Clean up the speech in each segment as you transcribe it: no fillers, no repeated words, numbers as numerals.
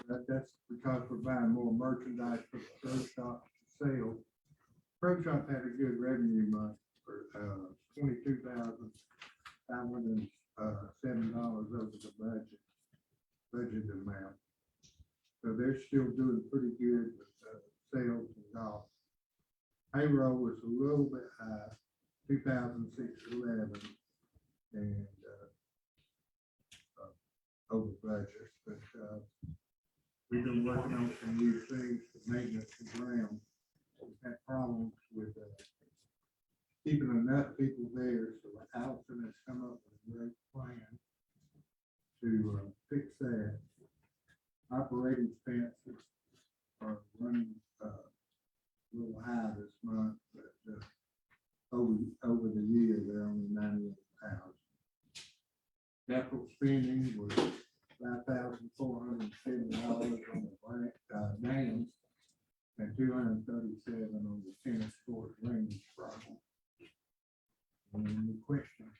That's because we're buying more merchandise for the pro shop sale. Pro shop had a good revenue month for, $22,507 over the budget amount. So they're still doing pretty good with, sales and golf. Payroll was a little bit high, 2,611, and, over budget, but, we've been working on some new things for maintenance and ground. We've had problems with keeping enough people there, so Allison has come up with a great plan to fix that. Operating expenses are running a little high this month, but over the year, they're only 98,000. Capital spending was $5,470 on the dams and $237 on the tennis court range problem. Any questions?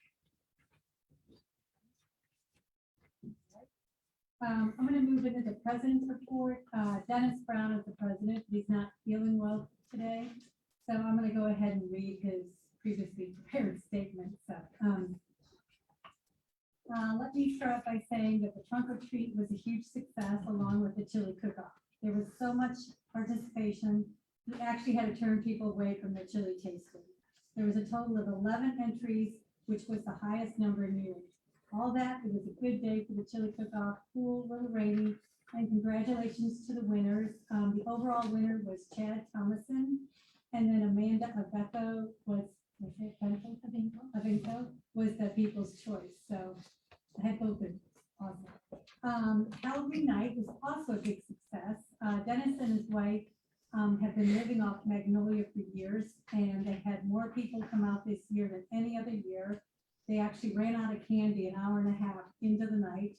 I'm going to move into the president's report. Dennis Brown is the president. He's not feeling well today. So I'm going to go ahead and read his previously prepared statement. So, let me start by saying that the trunk or treat was a huge success along with the chili cook-off. There was so much participation. We actually had to turn people away from the chili tasting. There was a total of 11 entries, which was the highest number in years. All that, it was a good day for the chili cook-off, cool, a little rainy, and congratulations to the winners. The overall winner was Chad Thomason, and then Amanda Aveco was the people's choice. So I had both of them. Awesome. Halloween night was also a big success. Dennis and his wife have been living off Magnolia for years, and they had more people come out this year than any other year. They actually ran out of candy an hour and a half into the night.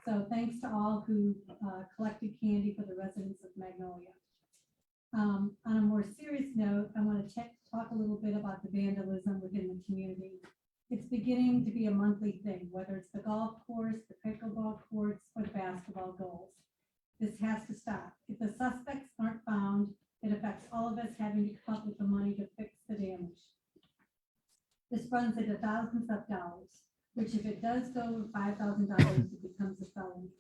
So thanks to all who collected candy for the residents of Magnolia. On a more serious note, I want to talk a little bit about the vandalism within the community. It's beginning to be a monthly thing, whether it's the golf course, the pickleball courts, or the basketball goals. This has to stop. If the suspects aren't found, it affects all of us having to come up with the money to fix the damage. This runs into thousands of dollars, which if it does go over $5,000, it becomes a felony.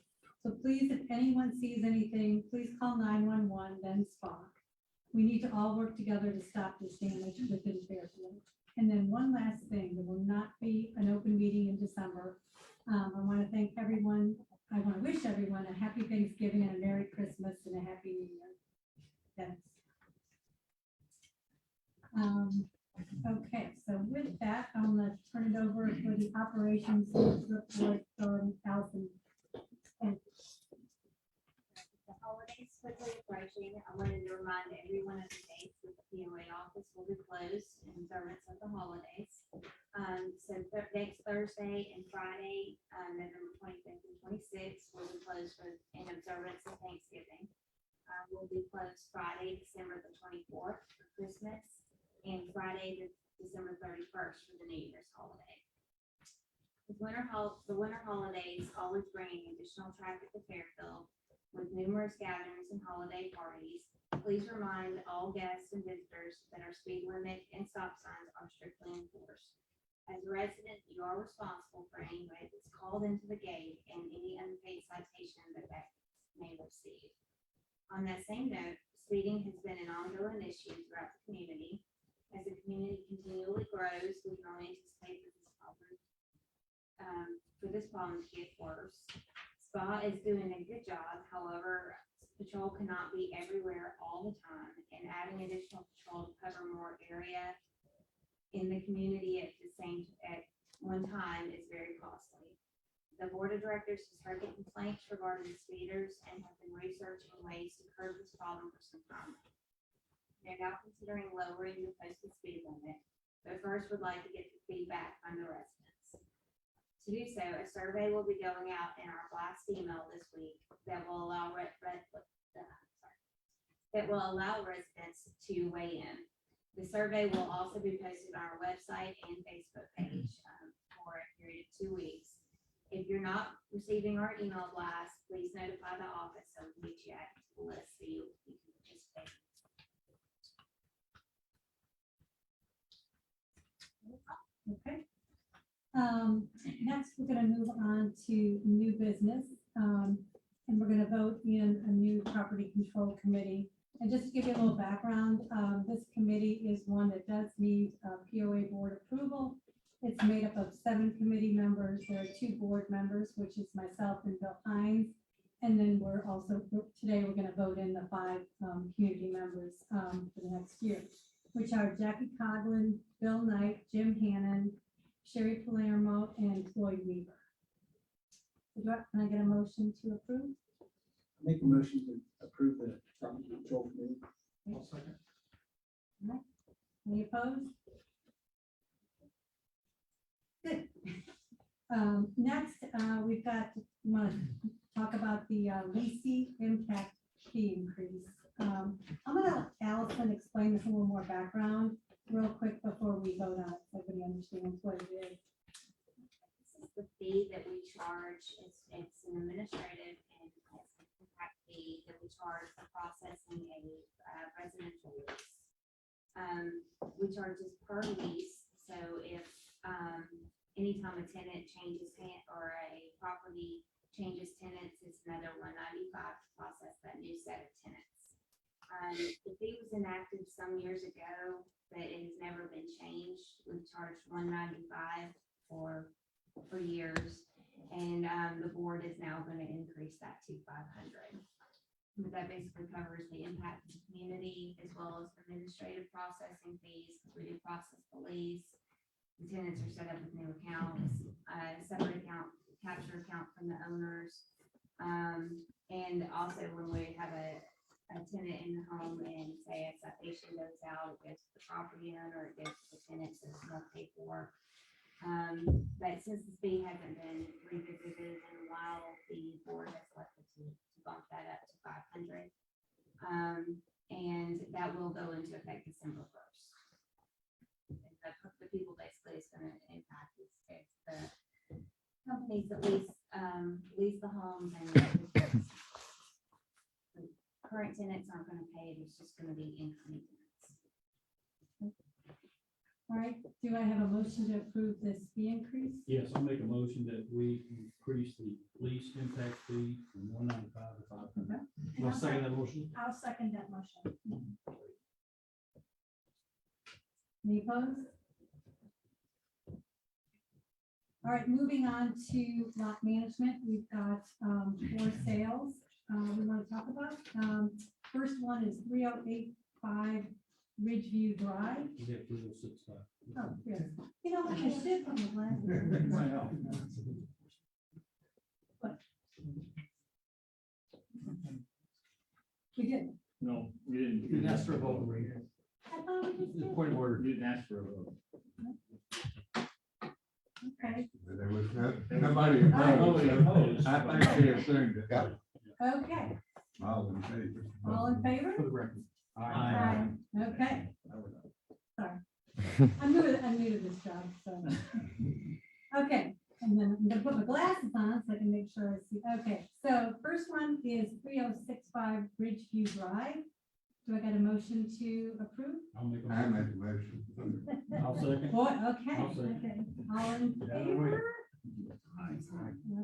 So please, if anyone sees anything, please call 911, then SPOC. We need to all work together to stop this damage within Fairfield. And then one last thing, there will not be an open meeting in December. I want to thank everyone. I want to wish everyone a happy Thanksgiving and a Merry Christmas and a Happy New Year. Thanks. Okay, so with that, I'm going to turn it over for the operations report from Allison. The holidays quickly approaching. I wanted to remind everyone of the dates that the POA office will be closed in observance of the holidays. So next Thursday and Friday, November 25th and 26th, will be closed in observance of Thanksgiving. Will be closed Friday, December the 24th for Christmas, and Friday, December 31st for the New Year's holiday. The winter holidays always bring additional traffic to Fairfield with numerous gatherings and holiday parties. Please remind all guests and visitors that our speed limit and stop signs are strictly enforced. As a resident, you are responsible for any way that's called into the gate and any unpaid citation that may receive. On that same note, speeding has been an ongoing issue throughout the community. As the community continually grows, we can only anticipate for this problem to get worse. SPA is doing a good job. However, patrol cannot be everywhere all the time, and adding additional patrol to cover more area in the community at one time is very costly. The board of directors has heard the complaints regarding the speeders and have been researching ways to curb this problem for some time. They're now considering lowering the posted speed limit, but first would like to get the feedback from the residents. To do so, a survey will be going out in our blast email this week that will allow residents to weigh in. The survey will also be posted on our website and Facebook page for a period of 2 weeks. If you're not receiving our email blast, please notify the office so we can get you added to the list so you can participate. Okay. Next, we're gonna move on to new business. And we're gonna vote in a new property control committee. And just to give you a little background, this committee is one that does need POA board approval. It's made up of 7 committee members. There are 2 board members, which is myself and Bill Hines. And then we're also, today, we're gonna vote in the 5 community members for the next year, which are Jackie Coglin, Bill Knight, Jim Hannon, Sherry Palermo, and Floyd Weaver. Can I get a motion to approve? Make a motion to approve the property control committee. I'll second. Any opposed? Good. Next, we've got, want to talk about the leasing impact fee increase. I'm gonna let Allison explain this a little more background real quick before we vote on it, so everybody understands what it is. This is the fee that we charge. It's an administrative and it's an impact fee that we charge for processing a residential lease. We charge this per lease, so if anytime a tenant changes or a property changes tenants, it's another $195 to process that new set of tenants. The fee was enacted some years ago, but it has never been changed. We've charged $195 for years, and the board is now going to increase that to $500. But that basically covers the impact to the community as well as administrative processing fees. We do process the lease. The tenants are set up with new accounts, separate account, capture account from the owners. And also when we have a tenant in the home and say a citation goes out, it goes to the property owner, it goes to the tenant, so it's more paperwork. But since the fee hasn't been revisited in a while, the board has elected to bump that up to $500. And that will go into effect December 1st. The people basically it's going to impact is the companies that lease the homes, and the current tenants aren't going to pay it. It's just going to be incoming tenants. All right, do I have a motion to approve this fee increase? Yes, I'll make a motion that we increase the lease impact fee from $195 to $500. Okay. I'll second that motion. I'll second that motion. Any opposed? All right, moving on to lot management, we've got 4 sales we want to talk about. First one is 3085 Ridgeview Drive. We have 3065. Oh, yes. You know what, I should put my glasses on. We did. No, we didn't. You didn't ask for a vote. I thought we just did. Point of order. We didn't ask for a vote. Okay, There was nobody opposed. opposed. I think they assumed it. okay. All in favor. All in favor? For the record. Aye. Okay, sorry. I'm new to this job, so. Okay, and then I'm gonna put my glasses on so I can make sure I see. Okay, so first one is 3065 Ridgeview Drive. Do I got a motion to approve? I'll make a I motion. make a motion. I'll second. Boy, okay, I'll second. okay. All in Yeah, wait. favor?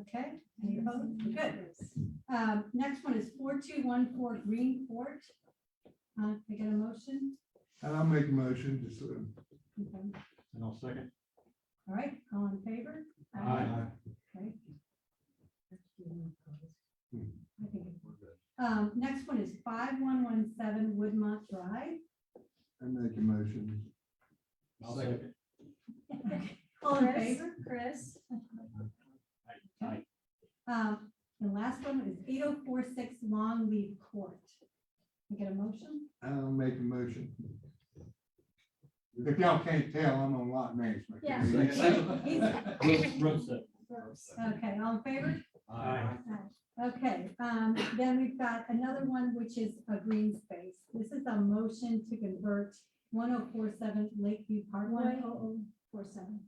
Okay, any opposed? Good. Next one is 4214 Greenport. I get a motion? I'll make a motion to sort of. Okay. And I'll second. All right, all in favor? Aye. Okay. I think it's- Next one is 5117 Woodmont Drive. I make a motion. I'll second. All in favor? Chris? Aye. The last one is 8046 Longleaf Court. I get a motion? I'll make a motion. If y'all can't tell, I'm on lot management. Yeah. Road set. Okay, all in favor? Aye. Okay, then we've got another one, which is a green space. This is a motion to convert 1047 Lakeview Parkway. 1047.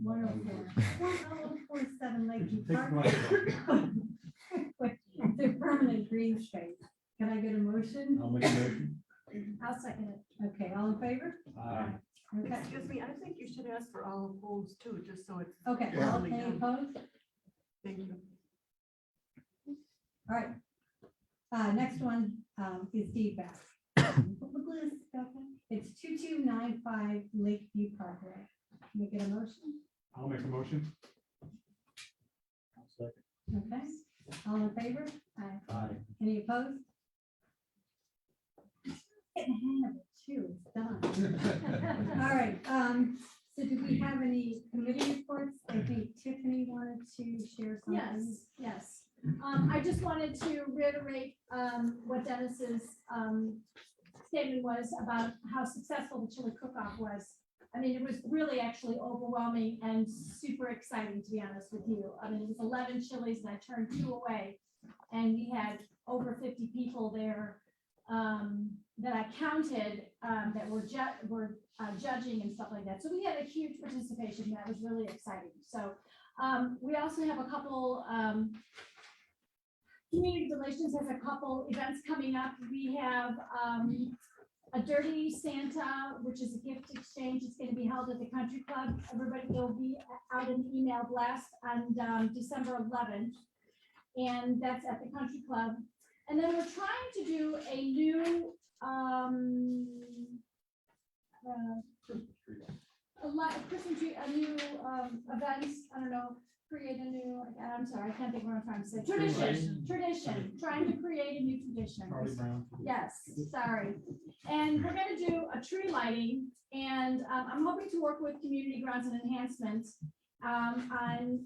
104.7 Lakeview Take Park. my- The permanent green space. Can I get a motion? I'll make a motion. I'll second it. Okay, all in favor? Aye. Okay, Excuse me, I think you should ask for all opposed too, just so it's. okay, all any opposed? Thank you. All right. Next one, is feedback. It's 2295 Lakeview Parkway. Can we get a motion? I'll make a motion. I'll second. Okay, all in favor? Aye. Aye. Any opposed? Getting the hang of it too, it's done. All right, so do we have any committee reports? I think Tiffany wanted to share something. Yes, yes. I just wanted to reiterate what Dennis's statement was about how successful the chili cook-off was. I mean, it was really actually overwhelming and super exciting, to be honest with you. I mean, it was 11 chilies and I turned 2 away. And we had over 50 people there that I counted that were judging and stuff like that. So we had a huge participation. That was really exciting. So we also have a couple, Community Relations has a couple events coming up. We have a Dirty Santa, which is a gift exchange. It's going to be held at the Country Club. Everybody will be out an email blast on December 11th. And that's at the Country Club. And then we're trying to do a new Christmas tree, a new events, I don't know, create a new, I'm sorry, I can't think what I'm trying to say. Tradition, trying to create a new tradition. Charlie Brown. Yes, sorry. And we're gonna do a tree lighting, and I'm hoping to work with Community Grounds and Enhancements on,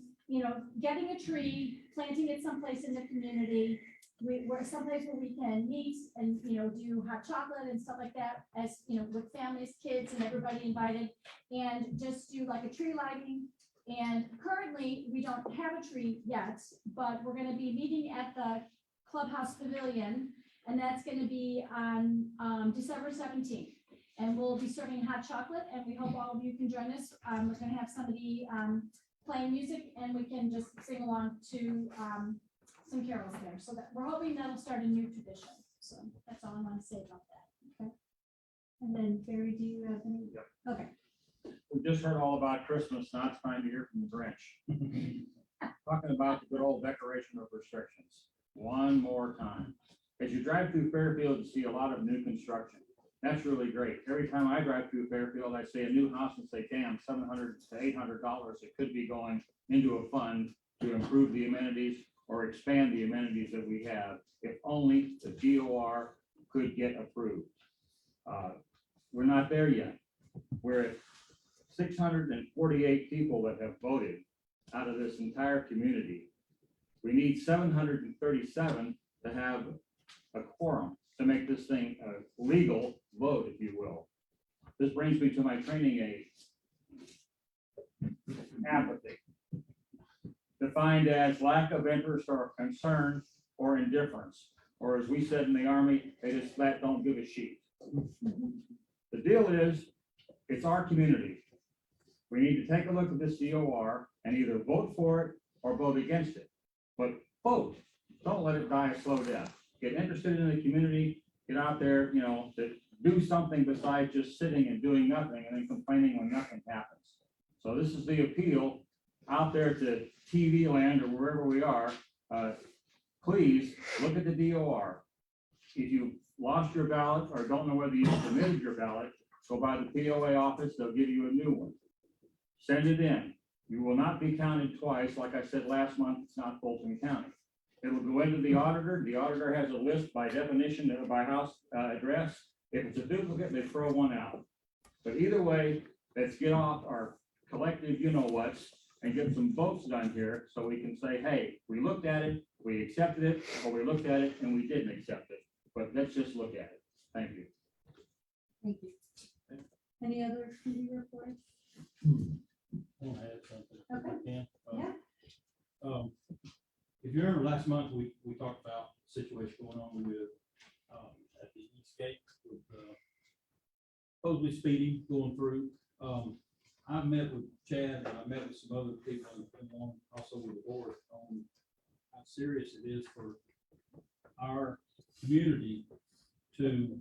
getting a tree, planting it someplace in the community. We're someplace where we can meet and, do hot chocolate and stuff like that, as, with families, kids, and everybody invited, and just do like a tree lighting. And currently, we don't have a tree yet, but we're gonna be meeting at the Clubhouse Pavilion, and that's gonna be on December 17th. And we'll be serving hot chocolate, and we hope all of you can join us. We're gonna have somebody playing music, and we can just sing along to some carols there. So that we're hoping that'll start a new tradition. So that's all I want to say about that. Okay. And then Barry, do you have any? Okay, We just heard all about Christmas. Now it's time to hear from the Grinch. Talking about the good old declaration of restrictions. One more time. As you drive through Fairfield, you see a lot of new construction. That's really great. Every time I drive through Fairfield, I see a new house and say, damn, $700 to $800. It could be going into a fund to improve the amenities or expand the amenities that we have, if only the DOR could get approved. We're not there yet. We're at 648 people that have voted out of this entire community. We need 737 to have a quorum to make this thing a legal vote, if you will. This brings me to my training aid. Apathy. Defined as lack of interest or concern or indifference, or as we said in the Army, they just flat don't give a shit. The deal is, it's our community. We need to take a look at this DOR and either vote for it or vote against it. But vote, don't let it die a slow death. Get interested in the community, get out there, to do something besides just sitting and doing nothing and then complaining when nothing happens. So this is the appeal out there to TV land or wherever we are. Please look at the DOR. If you lost your ballot or don't know whether you submitted your ballot, go by the POA office, they'll give you a new one. Send it in. You will not be counted twice. Like I said last month, it's not Fulton County. It will go into the auditor. The auditor has a list by definition, by house address. If it's a duplicate, they throw one out. But either way, let's get off our collective you-know-whats and get some votes done here so we can say, hey, we looked at it, we accepted it, or we looked at it and we didn't accept it. But let's just look at it. Thank you. thank you. Any other committee reports? I'll add something if I Okay. can. Yeah. If you remember last month, we talked about the situation going on with, at the East Gate with, supposedly speeding going through. I met with Chad and I met with some other people and also with the board on how serious it is for our community to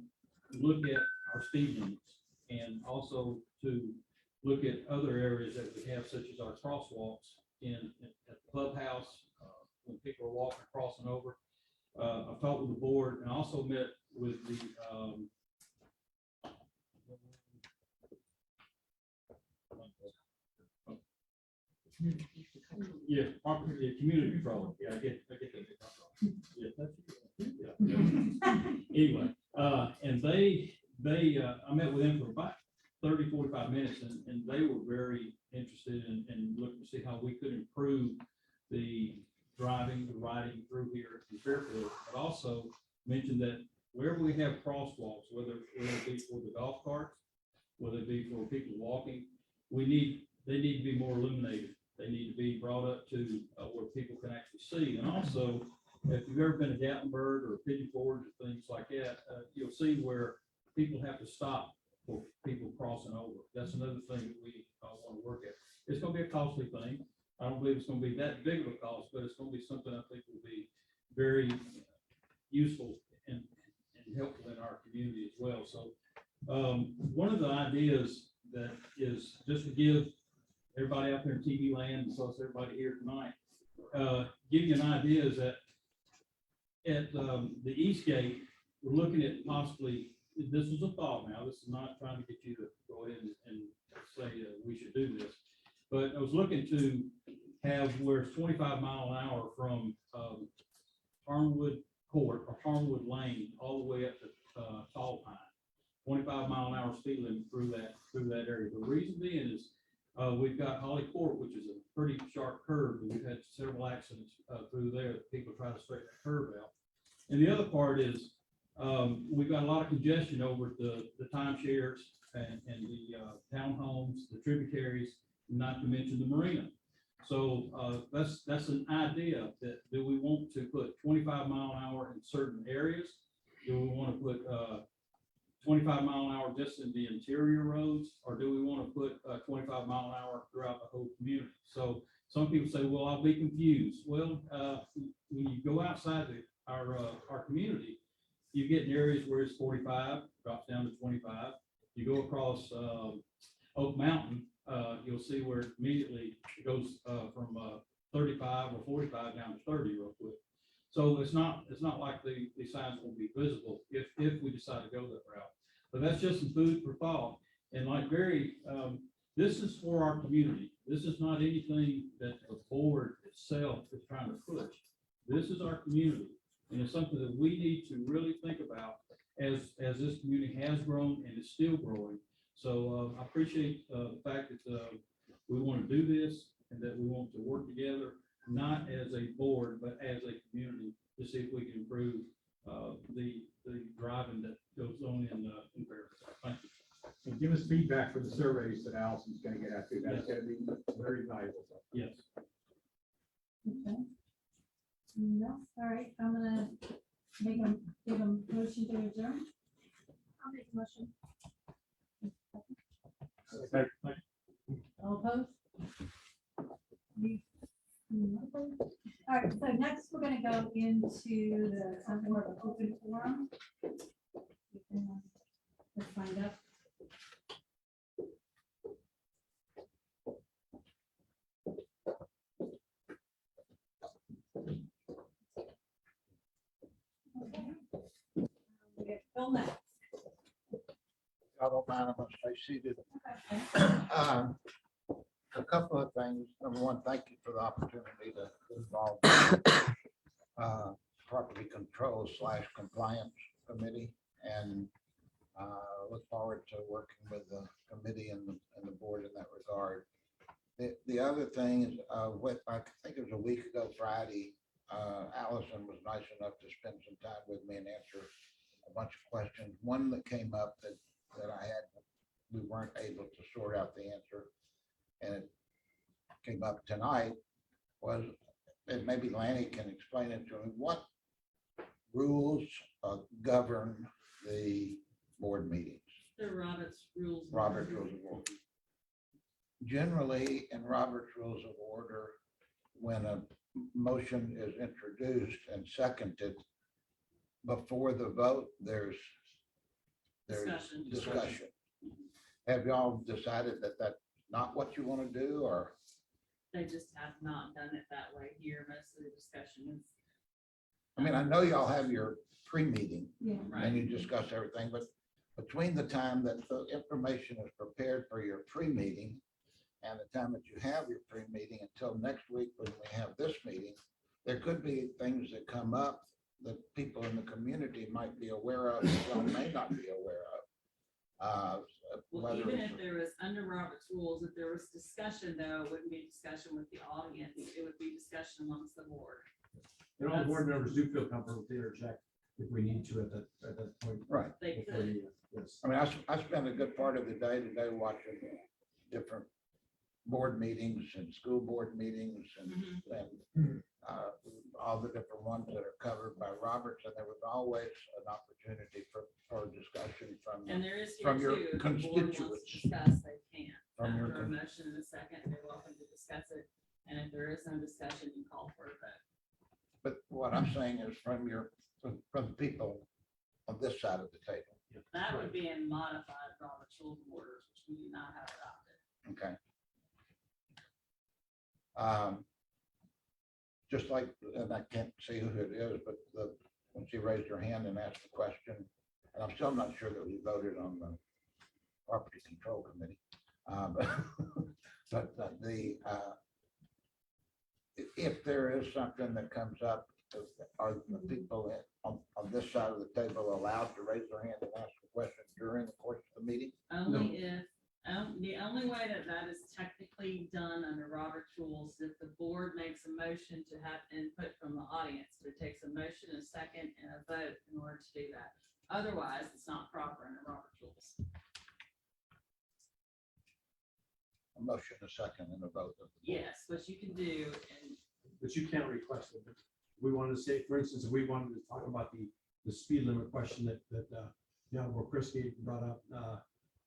look at our speed limits and also to look at other areas that we have, such as our crosswalks at the clubhouse, when people are walking, crossing over. I've talked with the board and also met with the, community control. Yeah, I get that. Yeah, anyway, and I met with them for about 30-45 minutes and they were very interested in looking to see how we could improve the riding through here in Fairfield, but also mentioned that wherever we have crosswalks, whether it be for the golf carts, whether it be for people walking, they need to be more illuminated. They need to be brought up to where people can actually see. And also, if you've ever been to Gatlinburg or Pigeon Forge or things like that, you'll see where people have to stop for people crossing over. That's another thing that we want to work at. It's going to be a costly thing. I don't believe it's going to be that big of a cost, but it's going to be something I think will be very useful and helpful in our community as well. So one of the ideas that is just to give everybody out there in TV land, and plus everybody here tonight, give you an idea is that at the East Gate, we're looking at possibly, this is a thought now, this is not trying to get you to go ahead and say we should do this, but I was looking to have where it's 25 mile an hour from Harmwood Court or Harmwood Lane all the way up to Tall Pine. 25 mile an hour speed limit through that area. The reason being is we've got Holly Court, which is a pretty sharp curve, and we've had several accidents through there. People try to straighten the curve out. And the other part is we've got a lot of congestion over the timeshares and the townhomes, the tributaries, not to mention the marina. So that's an idea that do we want to put 25 mile an hour in certain areas? Do we want to put 25 mile an hour just in the interior roads, or do we want to put 25 mile an hour throughout the whole community? So some people say, well, I'll be confused. Well, when you go outside our community, you get in areas where it's 45, drops down to 25. You go across Oak Mountain, you'll see where immediately it goes from 35 or 45 down to 30 real quick. So it's not like the signs won't be visible if we decide to go that route. But that's just some food for thought. And like Barry, this is for our community. This is not anything that the board itself is trying to push. This is our community. And it's something that we need to really think about as this community has grown and is still growing. So I appreciate the fact that we want to do this and that we want to work together, not as a board, but as a community to see if we can improve the driving that goes on in Fairfield. Thank you. And give us feedback for the surveys that Allison's gonna get out to. That's gonna be very valuable. Yes. Okay. No, all right, I'm gonna give a motion to adjourn. I'll make a motion. All opposed? All right, so next we're gonna go into the more of an open forum. Let's find out. We get Phil next. I don't mind, I'm gonna stay seated. Okay. A couple of things. Number one, thank you for the opportunity to involve property control / compliance committee, and look forward to working with the committee and the board in that regard. The other thing is, what I think it was a week ago Friday, Allison was nice enough to spend some time with me and answer a bunch of questions. One that came up that we weren't able to sort out the answer, and it came up tonight, was, and maybe Lanny can explain it to me, what rules govern the board meetings? The Robert's rules. Robert's rules of order. generally in Robert's Rules of Order, when a motion is introduced and seconded, before the vote, there's Discussion. discussion. Have y'all decided that that's not what you want to do, or? They just have not done it that way here. Most of the discussion is. I mean, I know y'all have your pre-meeting Yeah. and you discuss everything, but between the time that the information is prepared for your pre-meeting and the time that you have your pre-meeting until next week when we have this meeting, there could be things that come up that people in the community might be aware of, that y'all may not be aware of. Well, Whether even it's- if there was under Robert's rules, if there was discussion though, it wouldn't be discussion with the audience. It would be discussion amongst the board. And all the board members do feel comfortable to interject if we need to at that point. Right. They Before could. the, yes. I mean, I spend a good part of the day today watching different board meetings and school board meetings and all the different ones that are covered by Roberts, and there was always an opportunity for discussion from, And there is here From your too, if the board wants to constituents. discuss, they can. From your After a con- motion in a second, they're welcome to discuss it. And if there is no discussion, you call for a vote. but what I'm saying is from the people on this side of the table, That would be in modified Robert's Rules of Orders, which we do not have adopted. okay? Just like, and I can't see who it is, but when she raised her hand and asked the question, and I'm still not sure that we voted on the property control committee. But if there is something that comes up, are the people on this side of the table allowed to raise their hand and ask a question during the course of the meeting? Only if, the only way that that is technically done under Robert's rules, if the board makes a motion to have input from the audience, but it takes a motion, a second, and a vote in order to do that. Otherwise, it's not proper under Robert's rules. A motion, a second, and a vote. of the board. Yes, what you can do, and But you can't request it. But we wanted to say, for instance, if we wanted to talk about the speed limit question that Honorable Christie brought up,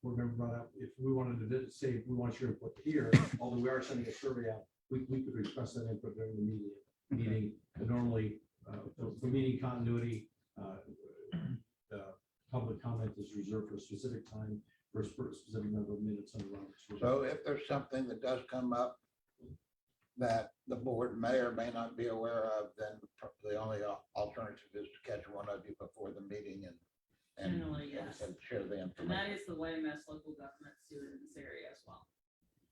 board member brought up, if we wanted to say, we want your input here, although we are sending a survey out, we could request that input during the meeting. And normally, for meeting continuity, public comment is reserved for a specific time for a specific number of minutes under Robert's rules. So if there's something that does come up that the board may or may not be aware of, then the only alternative is to catch one of you before the meeting and Generally, yes. and share the and that information. is the way most local governments do it in this area as well.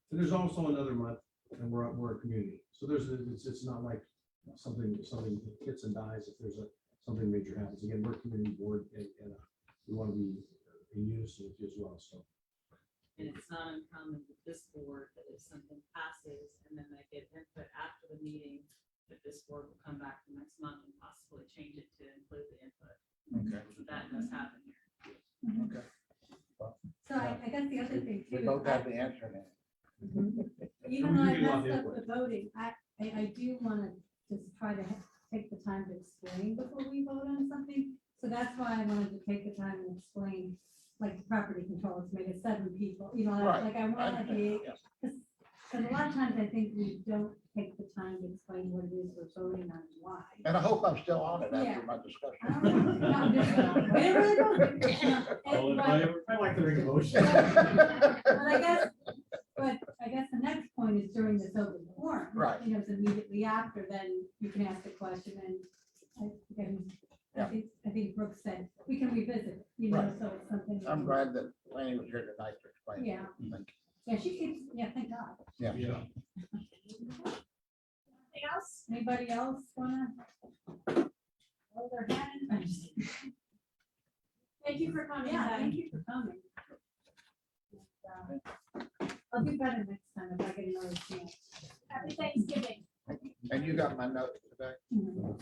And there's also another month, and we're a community, so it's not like something hits and dies if there's something major happens. Again, we're a community board, and we want to be in unison with you as well, so. And it's not uncommon with this board that if something passes and then they get input after the meeting, that this board will come back the next month and possibly change it to include the input. Okay. That does happen here. Okay. So I guess the other thing We too. both have the answer now. Even though I We do love messed up input. the voting, I do want to just try to take the time to explain before we vote on something. So that's why I wanted to take the time and explain, like the property control, it's made it 7 people, you know, Right. like I want to be, Yes. because a lot of times I think we don't take the time to explain what it is we're voting on and why. And I hope I'm still on it Yeah. after my I discussion. don't know, no, I'm just- I really don't. All in But- favor? I like the ring motion. But I guess the next point is during this open forum. Right. You know, it's immediately after, then you can ask the question and Yeah. I think Brooke said, we can revisit, it, you know, Right. so it's something. we I'm can- glad that Lanny was here tonight to explain. it. Yeah. Thank you. Yeah, she keeps, yeah, thank God. Yeah. Yeah. Anything else? Anybody else wanna? hold their hand? I'm just- Thank you for coming. Yeah, thank today. you for coming. And, I'll do better next time if I get another chance. Happy Thanksgiving. And you got my note today? Mhm.